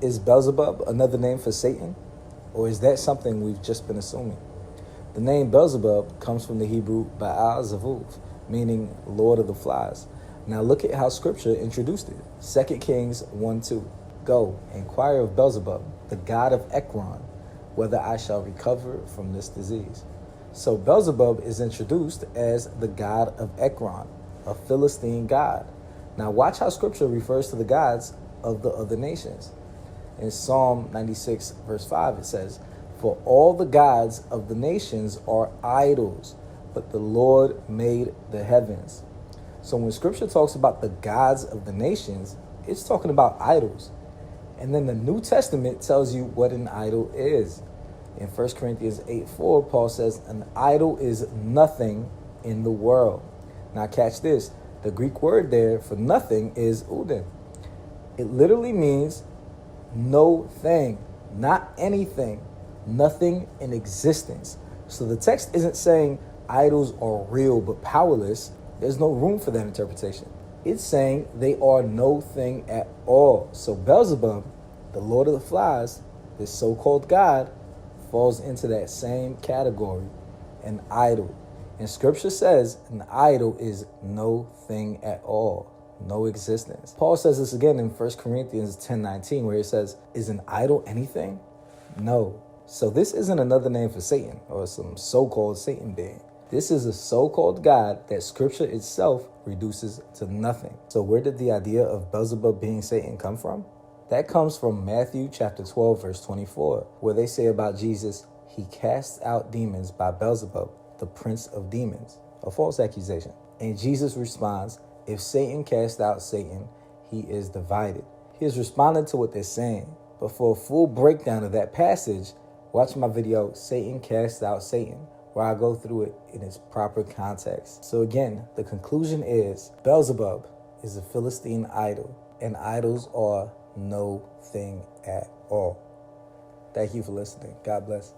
Is Beelzebub another name for Satan? Or is that something we've just been assuming? The name Beelzebub comes from the Hebrew Baal Zavuv, meaning Lord of the Flies. Now look at how Scripture introduced it. 2 Kings 1:2. Go, inquire of Beelzebub, the god of Ekron, whether I shall recover from this disease. So Beelzebub is introduced as the god of Ekron, a Philistine god. Now watch how Scripture refers to the gods of the other nations. In Psalm 96, verse 5, it says, for all the gods of the nations are idols, but the Lord made the heavens. So when Scripture talks about the gods of the nations, it's talking about idols. And then the New Testament tells you what an idol is. In 1 Corinthians 8:4, Paul says, an idol is nothing in the world. Now catch this. The Greek word there for nothing is uden. It literally means no thing, not anything, nothing in existence. So the text isn't saying idols are real but powerless. There's no room for that interpretation. It's saying they are no thing at all. So Beelzebub, the Lord of the Flies, this so-called God, falls into that same category, an idol. And Scripture says an idol is no thing at all, no existence. Paul says this again in 1 Corinthians 10:19, where he says, is an idol anything? No. So this isn't another name for Satan or some so-called Satan being. This is a so-called God that Scripture itself reduces to nothing. So where did the idea of Beelzebub being Satan come from? That comes from Matthew chapter 12, verse 24, where they say about Jesus, he casts out demons by Beelzebub, the prince of demons, a false accusation. And Jesus responds, if Satan cast out Satan, he is divided. He is responding to what they're saying. But for a full breakdown of that passage, watch my video, Satan Cast Out Satan, where I go through it in its proper context. So again, the conclusion is Beelzebub is a Philistine idol, and idols are no thing at all. Thank you for listening. God bless.